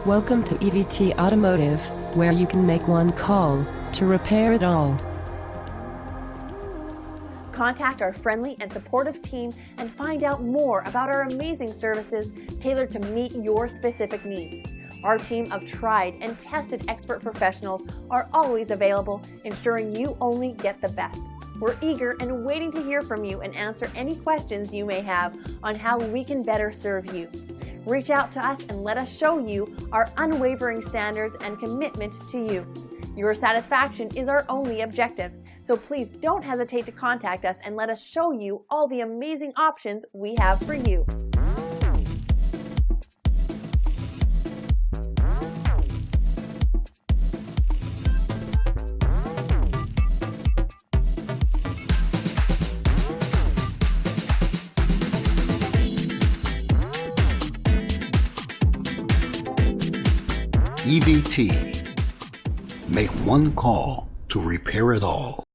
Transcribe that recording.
Welcome to EVT Automotive, where you can make one call to repair it all. Contact our friendly and supportive team and find out more about our amazing services tailored to meet your specific needs. Our team of tried and tested expert professionals are always available, ensuring you only get the best. We're eager and waiting to hear from you and answer any questions you may have on how we can better serve you. Reach out to us and let us show you our unwavering standards and commitment to you. Your satisfaction is our only objective, so please don't hesitate to contact us and let us show you all the amazing options we have for you. EVT. Make one call to repair it all.